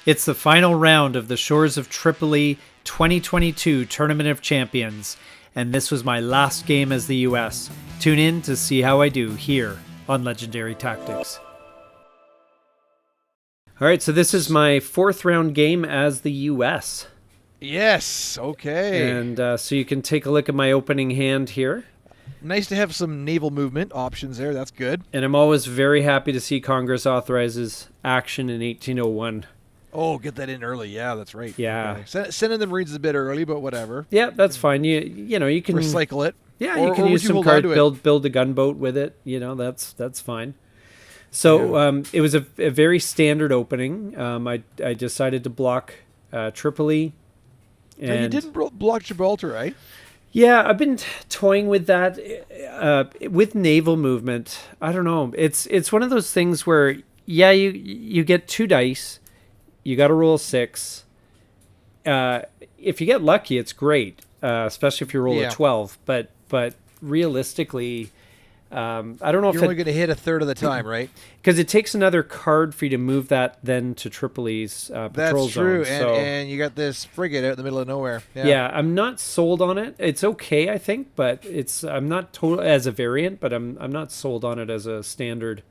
It's the final round of the Shores of Tripoli 2022 Tournament of Champions, and this was my last game as the US. Tune in to see how I do here on Legendary Tactics. All right, so this is my 4th round game as the US. Yes, okay. And so you can take a look at my opening hand here. Nice to have some naval movement options there. That's good. And I'm always very happy to see Congress authorizes action in 1801. Oh, get that in early. Yeah, that's right. Yeah. Okay. Sending the Marines a bit early, but whatever. Yeah, that's fine. You know, you can recycle it. Yeah, you can use some cards, build a gunboat with it. You know, that's fine. So it was a very standard opening. I decided to block Tripoli. And you didn't block Gibraltar, right? Yeah, I've been toying with that with naval movement. I don't know. It's one of those things where you get 2 dice. You got to roll 6. If you get lucky, it's great, especially if you roll a 12. But realistically, I don't know if you're only going to hit a third of the time, right? Because it takes another card for you to move that then to Tripoli's patrol zone. That's true, and you got this frigate out in the middle of nowhere. Yeah, I'm not sold on it. It's okay, I think, but I'm not total as a variant, but I'm not sold on it as a standard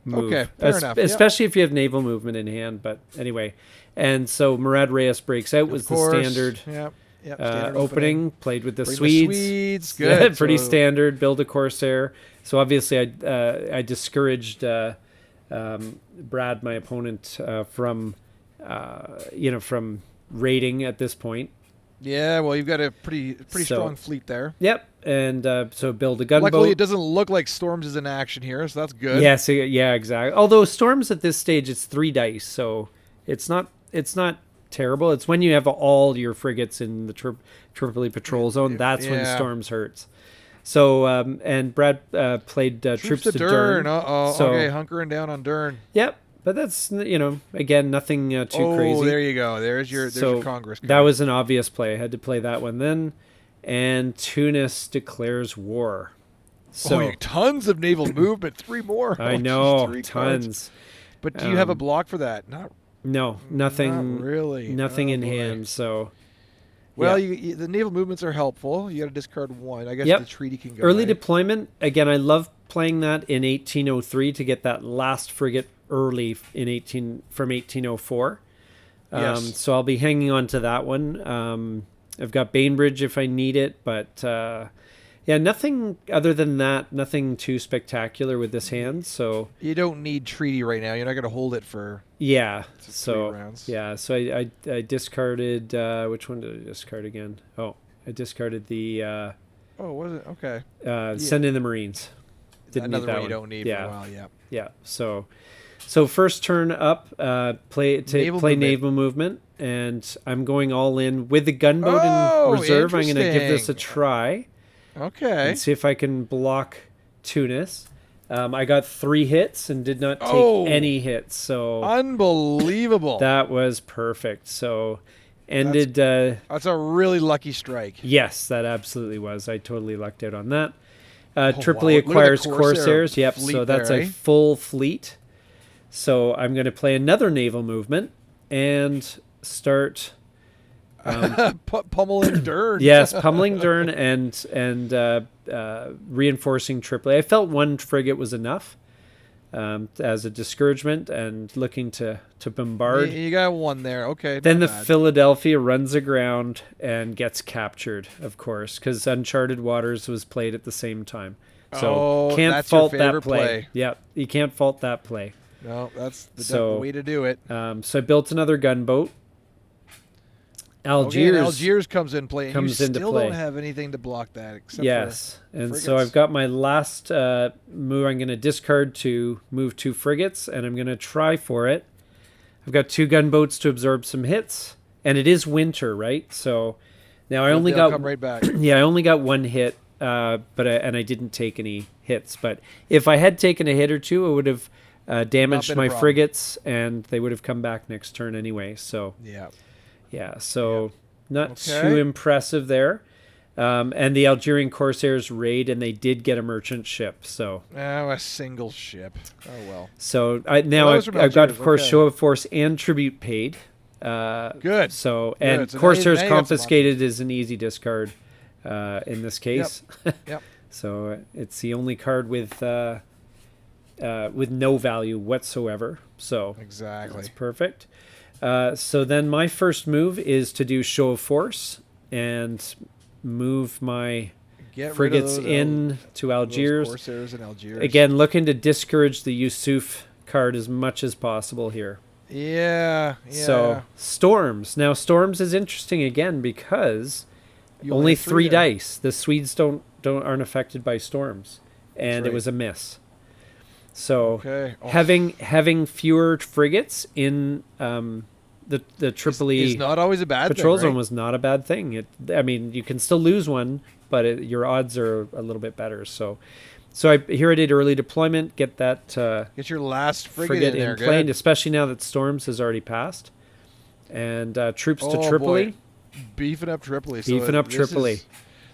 move. Okay, fair enough. Especially if you have naval movement in hand. But anyway, and so Murad Reyes breaks out was the standard. Standard opening. Played with the Swedes. Good. Pretty standard. Build a Corsair. So obviously I discouraged Brad, my opponent, from raiding at this point. Yeah, well, you've got a pretty strong fleet there. Yep, and so build a gunboat. Luckily, it doesn't look like Storms is in action here, so that's good. Yeah, yeah, exactly. Although Storms at this stage, it's 3 dice, so it's not terrible. It's when you have all your frigates in the Tripoli patrol zone, that's when Storms hurts. So, and Brad played troops to Dern. Okay, hunkering down on Dern. Yep, but that's, again, nothing too crazy. Oh, there you go. There's your Congress card. That was an obvious play. I had to play that one then. And Tunis declares war. So tons of naval movement. 3 more. I know, 3 tons. Cards. But do you have a block for that? No, nothing. Not really. Nothing in hand. So. Well, the naval movements are helpful. You got to discard 1. I guess the treaty can go. Early deployment. Again, I love playing that in 1803 to get that last frigate early from 1804. Yes. So I'll be hanging on to that one. I've got Bainbridge if I need it, but nothing other than that. Nothing too spectacular with this hand. So you don't need treaty right now. You're not going to hold it for 3 rounds. Yeah. So I discarded. Which one did I discard again? Oh, I discarded the. Was it okay? Send in the Marines. Didn't Another need that one you don't need for a while. Yeah. So first turn up, play naval movement, and I'm going all in with the gunboat in reserve. I'm going to give this a try. Okay. And see if I can block Tunis. I got 3 hits and did not take any hits. So unbelievable. That was perfect. So ended. That's a really lucky strike. Yes, that absolutely was. I totally lucked out on that. Tripoli acquires Corsairs. Yep. So that's a full fleet. So I'm going to play another naval movement and start pummeling Dern. Yes, pummeling Dern and reinforcing Tripoli. I felt 1 frigate was enough as a discouragement and looking to bombard. You got 1 there. Okay. Then the Philadelphia runs aground and gets captured, of course, because Uncharted Waters was played at the same time. So can't fault that play. Yep, you can't fault that play. No, that's the way to do it. So I built another gunboat. Algiers comes in play. And you still don't have anything to block that except for frigates. So I've got my last move. I'm going to discard to move 2 frigates, and I'm going to try for it. I've got 2 gunboats to absorb some hits, and it is winter, right? So now I only got come right back. I only got 1 hit, but I didn't take any hits. But if I had taken a hit or 2, it would have damaged my frigates, and they would have come back next turn anyway. So not too impressive there. And the Algerian Corsairs raid, and they did get a merchant ship. So a single ship. Oh well. So I've got, of course, show of force and tribute paid. Good. So Good. and So now Corsairs you got some Confiscated is an easy discard in this case. Yep. So it's the only card with no value whatsoever. So Exactly. that's perfect. So then my first move is to do Show of Force and move my Get frigates rid of in to Algiers. Corsairs and Algiers. Again, looking to discourage the Yusuf card as much as possible here. Yeah. So Storms. Now Storms is interesting again because You only have 3 there. dice. The Swedes aren't affected by storms, and right. it was a miss. So Okay. Oh. having fewer frigates in the Tripoli is not always a bad patrol thing, zone right? was not a bad thing. I mean, you can still lose one, but your odds are a little bit better. So I did early deployment, get that Get your last frigate in there. plane, Good. especially now that Storms has already passed, and troops to Oh, Tripoli. boy. Beefing up Tripoli.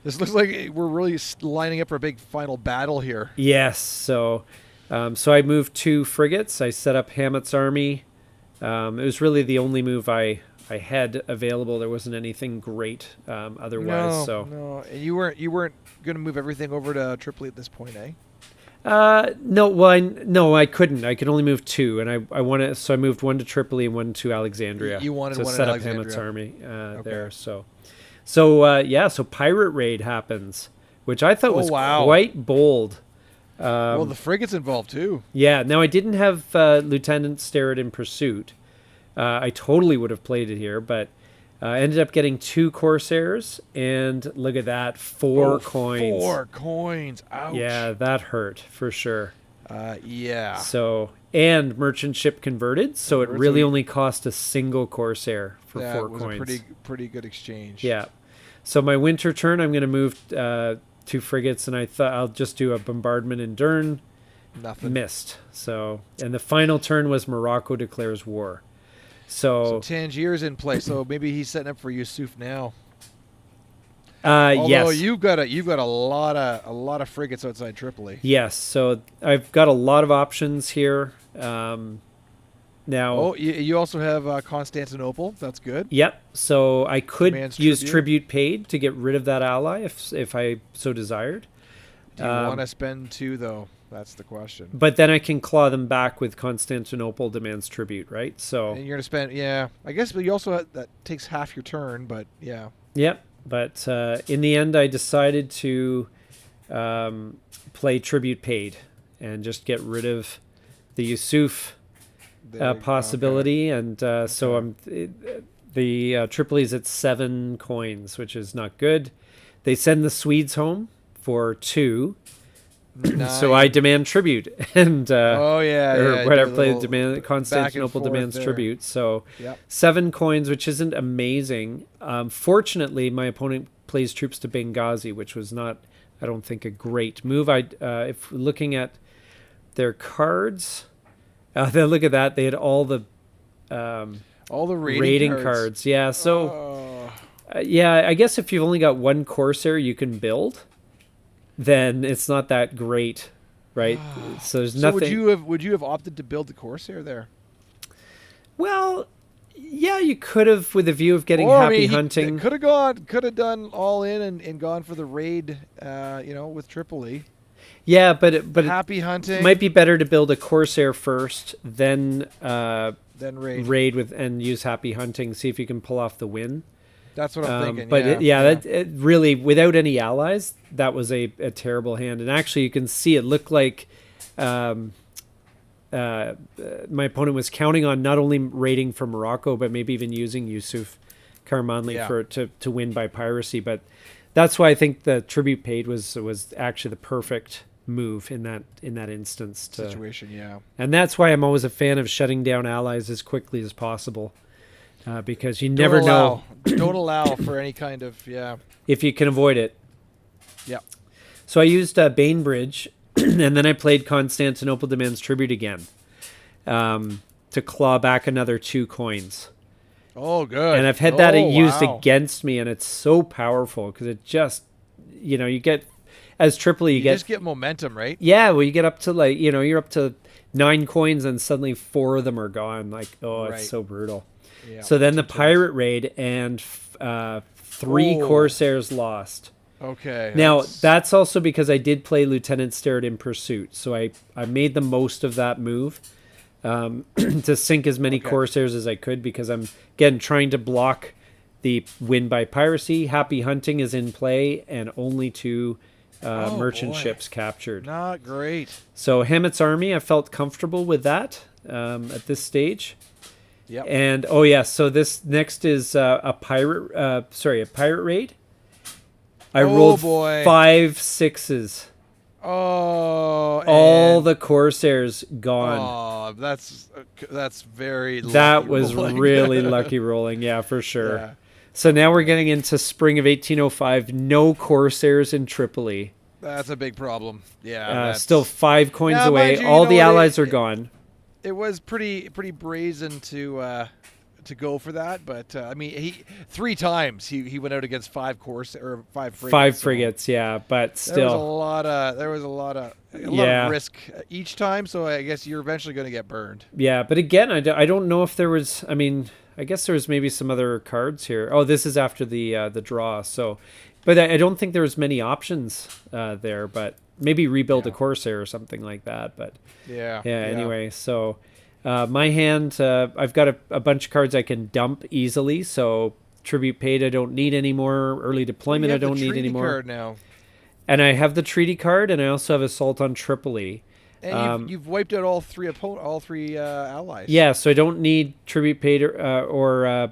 This looks like we're really lining up for a big final battle here. Yes. So I moved 2 frigates. I set up Hamet's army. It was really the only move I had available. There wasn't anything great otherwise. No. And you weren't going to move everything over to Tripoli at this point, eh? No. Well, I couldn't. I could only move 2, and I wanted. So I moved 1 to Tripoli and 1 to Alexandria. You wanted to one in set up Alexandria. Hamet's army Okay. there. So pirate raid happens, which I thought was wow. quite bold. Well, the frigate's involved too. Yeah. Now I didn't have Lieutenant Sterrett in pursuit. I totally would have played it here, but I ended up getting 2 Corsairs, and look at that, 4 coins. 4 coins. Ouch. Yeah, that hurt for sure. Yeah. So, and merchant ship converted, so it really only cost a single Corsair for 4 was coins. a pretty good exchange. Yeah. So my winter turn, I'm going to move 2 frigates, and I thought I'll just do a bombardment in Dern. Nothing. Missed. So, and the final turn was Morocco declares war. So Tangier's in play, so maybe he's setting up for Yusuf now. Although yes. you've got a lot of frigates outside Tripoli. Yes, so I've got a lot of options here. Now, you also have Constantinople. That's good. Yep. So I could Demands use tribute. tribute paid to get rid of that ally if I so desired. Do you want to spend 2 though? That's the question. But then I can claw them back with Constantinople demands tribute, right? So And you're gonna spend, yeah. I guess, but you also that takes half your turn. But yeah. Yep. But in the end, I decided to play tribute paid and just get rid of the Yusuf possibility. Okay. And so I'm the Tripoli's at 7 coins, which is not good. They send the Swedes home for 2. So I demand tribute, and whatever play demand Constantinople demands there. Tribute. So 7 coins, which isn't amazing. Fortunately, my opponent plays troops to Benghazi, which was not, I don't think, a great move. If looking at their cards, look at that. They had all the raiding cards. Yeah. So I guess if you've only got 1 Corsair you can build, then it's not that great, right? So there's nothing. Would you have opted to build the Corsair there? Well, yeah, you could have, with a view of getting happy hunting. Could have done all in and gone for the raid, with Tripoli. Yeah, but happy hunting. It might be better to build a Corsair first, then raid with and use happy hunting. See if you can pull off the win. That's what I'm thinking. But it really, without any allies, that was a terrible hand. And actually, you can see it looked like my opponent was counting on not only raiding from Morocco, but maybe even using Yusuf Karamanli to win by piracy. But that's why I think the tribute paid was actually the perfect move in that instance. Situation, yeah. And that's why I'm always a fan of shutting down allies as quickly as possible. Because you never know. Don't allow for any kind of, if you can avoid it. Yeah. So I used Bainbridge, and then I played Constantinople demands tribute again to claw back another 2 coins. Oh, good. And I've had that used against me, and it's so powerful because it just, you get, as Tripoli, you just get momentum, right? Yeah, well, you get up to you're up to 9 coins, and suddenly 4 of them are gone. It's so brutal. Yeah, So then the 2 turns. pirate raid and 3 corsairs lost. Okay. Now, that's also because I did play Lieutenant Starrett in Pursuit. So I made the most of that move to sink as many corsairs as I could, because I'm, again, trying to block the win by piracy. Happy Hunting is in play, and only 2 merchant ships captured. Not great. So Hammett's army, I felt comfortable with that at this stage. Yep. And so this next is a pirate raid. I rolled 5 6s. Oh, all the corsairs gone. Oh, that's very. That lucky was rolling. really lucky rolling, yeah, for sure. Yeah. So now we're getting into spring of 1805. No corsairs in Tripoli. That's a big problem. Yeah. Still 5 coins Now, away. mind you, All you the know, allies are gone. It was pretty brazen to go for that, but I mean, he 3 times he went out against 5 5 frigates. 5 frigates, yeah, but still there was a lot of risk each time. So I guess you're eventually going to get burned. Yeah, but again, I don't know if there was. I mean, I guess there was maybe some other cards here. Oh, this is after the draw. So, but I don't think there was many options there. But maybe rebuild a Corsair or something like that. But yeah. Anyway, so my hand, I've got a bunch of cards I can dump easily. So tribute paid, I don't need anymore. Early deployment, I don't need anymore. Card now. And I have the treaty card, and I also have Assault on Tripoli. And you've wiped out all 3 allies. Yeah, so I don't need tribute paid or I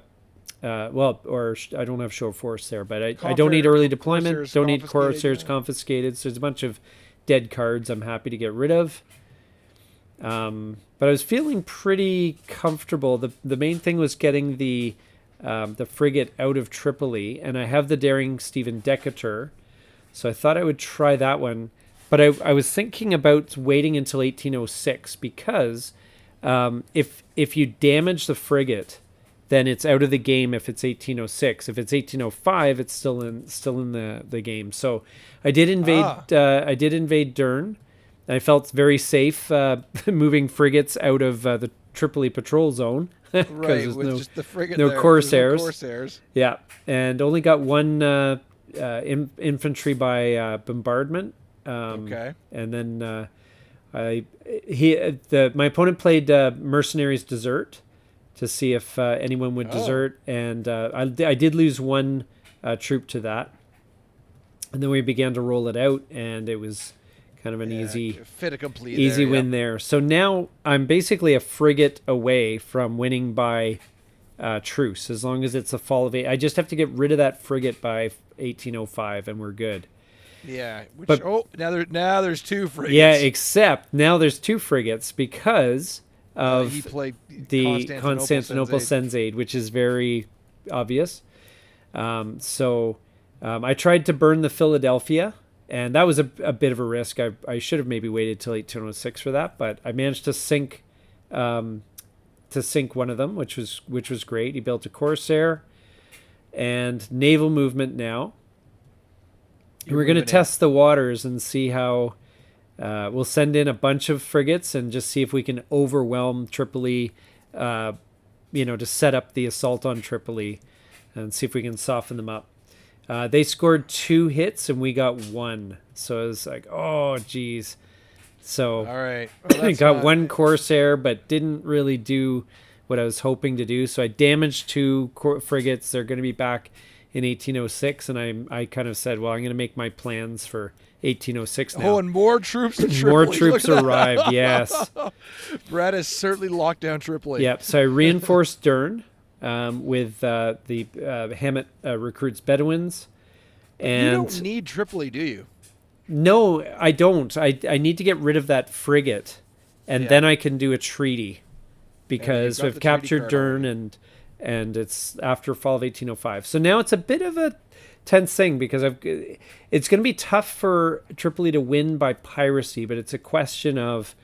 don't have show of force there, but I don't need early deployment. Don't need corsairs confiscated. So there's a bunch of dead cards I'm happy to get rid of. But I was feeling pretty comfortable. The main thing was getting the frigate out of Tripoli, and I have the Daring Stephen Decatur, so I thought I would try that one. But I was thinking about waiting until 1806, because if you damage the frigate, then it's out of the game if it's 1806. If it's 1805, it's still in the game. So I did invade Dern. I felt very safe moving frigates out of the Tripoli patrol zone. Right, with just the frigate no there. corsairs. No corsairs. Yeah, and only got 1 infantry by bombardment. Okay. And then my opponent played Mercenaries Desert to see if anyone would desert, and I did lose 1 troop to that. And then we began to roll it out, and it was kind of an easy win there. So now I'm basically a frigate away from winning by truce, as long as it's a fall of 8. I just have to get rid of that frigate by 1805, and we're good. Yeah. Now there's 2 frigates. Yeah, except now there's 2 frigates because of he played the Constantinople sends aid, which is very obvious. So I tried to burn the Philadelphia, and that was a bit of a risk. I should have maybe waited till 1806 for that, but I managed to sink one of them, which was great. He built a Corsair and naval movement now. We're going to test the waters and see how we'll send in a bunch of frigates and just see if we can overwhelm Tripoli, to set up the assault on Tripoli and see if we can soften them up. They scored 2 hits and we got 1. So it was like, oh, geez. So all right. I got 1 Corsair, but didn't really do what I was hoping to do. So I damaged 2 frigates. They're going to be back in 1806, and I kind of said, well, I'm going to make my plans for 1806 now. Oh, and more troops in Tripoli. More troops arrived, yes. Brad has certainly locked down Tripoli. Yep, so I reinforced Dern with the Hammett recruits Bedouins. And you don't need Tripoli, do you? No, I don't. I need to get rid of that frigate, and then I can do a treaty, because we've captured Dern and it's after fall of 1805. So now it's a bit of a tense thing, because it's going to be tough for Tripoli to win by piracy, but it's a question of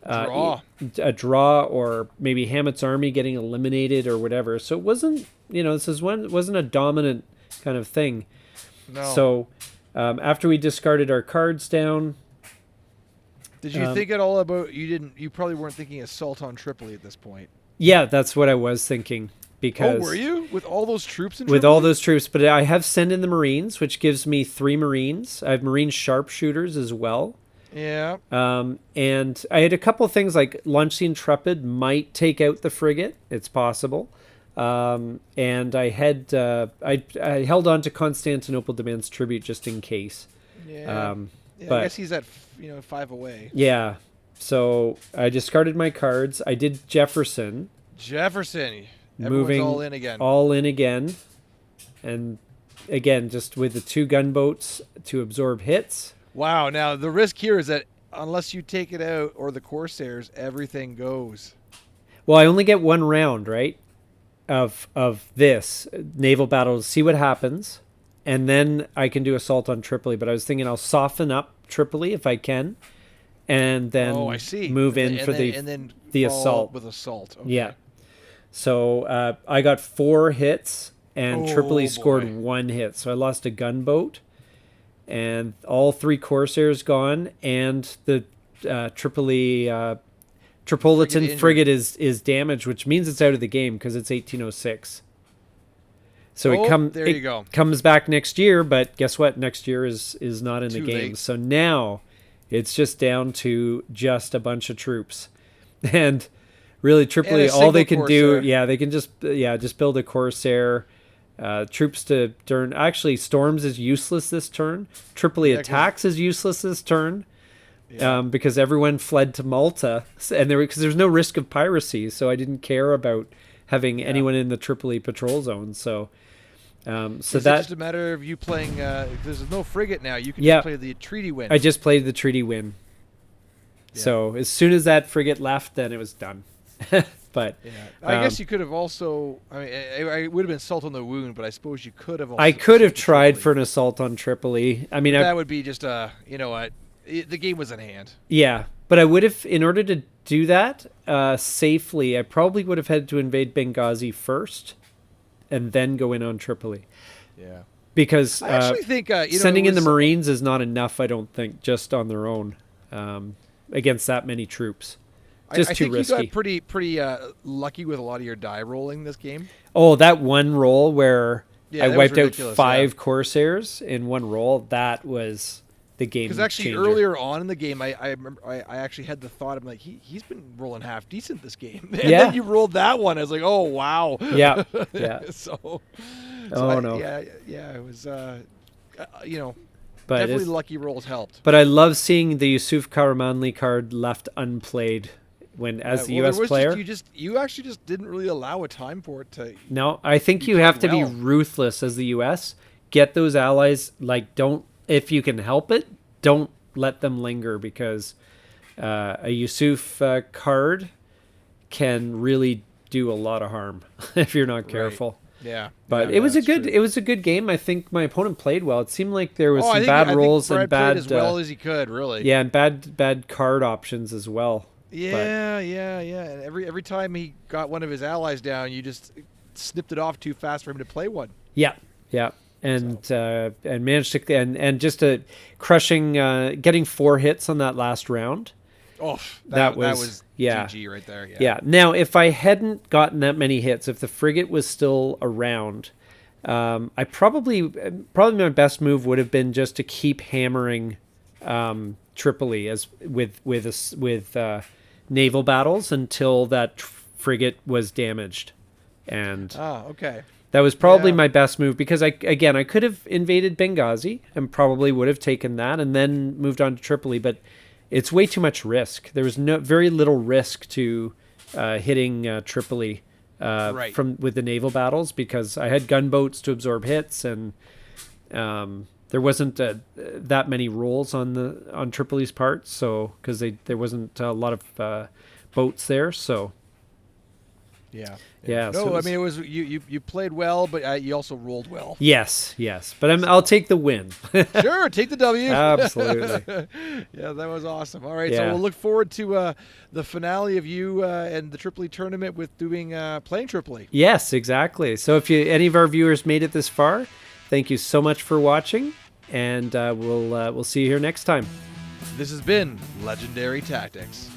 a draw, or maybe Hammett's army getting eliminated or whatever. So it wasn't, wasn't a dominant kind of thing. No. So after we discarded our cards down. Did you think at all about, you probably weren't thinking assault on Tripoli at this point. Yeah, that's what I was thinking. because were you with all those troops in with Tripoli? all those troops, but I have sent in the Marines, which gives me 3 Marines. I have Marine sharpshooters as well. Yeah. And I had a couple of things like launch the Intrepid might take out the frigate. It's possible. And I had I held on to Constantinople demands tribute just in case. Yeah. But I guess he's at 5 away. yeah, so I discarded my cards. I did Jefferson. Everyone's Moving all in again. All in again, and again just with the 2 gunboats to absorb hits. Wow. Now the risk here is that unless you take it out or the Corsairs, everything goes. Well, I only get 1 round, right? Of this naval battle to see what happens, and then I can do assault on Tripoli. But I was thinking I'll soften up Tripoli if I can, and then I see. move in for the assault with assault. Okay. Yeah. So I got 4 hits, and Tripoli scored 1 hit. So I lost a gunboat, and all 3 Corsairs gone, and the Tripolitan frigate is damaged, which means it's out of the game because it's 1806. So it comes back next year, but guess what? Next year is not in the game. So now it's just down to just a bunch of troops. And really Tripoli, all they can do, they can just build a Corsair. Troops to turn. Actually, Storms is useless this turn. Tripoli attacks is useless this turn. Yeah. Because everyone fled to Malta, and because there's no risk of piracy, so I didn't care about having anyone in the Tripoli patrol zone. So, it's just a matter of you playing. There's no frigate now. You can just play the treaty win. I just played the treaty win. Yeah. So as soon as that frigate left, then it was done. But I guess you could have also. I mean, it would have been salt on the wound, but I suppose you could have. Also I could have tried for an assault on Tripoli. I mean, that would be just the game was in hand. Yeah, but I would have, in order to do that safely, I probably would have had to invade Benghazi first, and then go in on Tripoli. Yeah, because I actually think sending in the Marines is not enough. I don't think just on their own against that many troops. Just too risky. I think you got pretty lucky with a lot of your die rolling this game. Oh, that one roll where I wiped out 5 Corsairs in one roll. That was the game. Because actually earlier on in the game, I remember I actually had the thought, I'm like, he's been rolling half decent this game. And then you rolled that one. I was like, oh wow. Yeah. so no. It was but definitely lucky rolls helped. But I love seeing the Yusuf Karamanli card left unplayed. As the U.S. player, you actually just didn't really allow a time for it to. No, I think you have to be ruthless as the U.S. Get those allies, don't, if you can help it, don't let them linger, because a Yusuf card can really do a lot of harm if you're not careful. Right. Yeah, but it was a good game. I think my opponent played well. It seemed like there was some bad rolls and bad as well as he could, really. Yeah, and bad card options as well. Yeah. And every time he got one of his allies down, you just snipped it off too fast for him to play one. Yeah. And managed to and just crushing, getting 4 hits on that last round. Oh, that was GG right there. Yeah. Now, if I hadn't gotten that many hits, if the frigate was still around, I probably my best move would have been just to keep hammering Tripoli with naval battles until that frigate was damaged, and okay. That was probably my best move, because I could have invaded Benghazi and probably would have taken that and then moved on to Tripoli, but it's way too much risk. There was very little risk to hitting Tripoli with the naval battles, because I had gunboats to absorb hits, and there wasn't that many rolls on Tripoli's part, so because there wasn't a lot of boats there, so. Yeah. No, so I mean, it was you played well, but you also rolled well. Yes, but I'll take the win. Sure, take the W. Absolutely. Yeah, that was awesome. All right, so we'll look forward to the finale of you and the Tripoli tournament with playing Tripoli. Yes, exactly. So if any of our viewers made it this far, thank you so much for watching, and we'll see you here next time. This has been Legendary Tactics.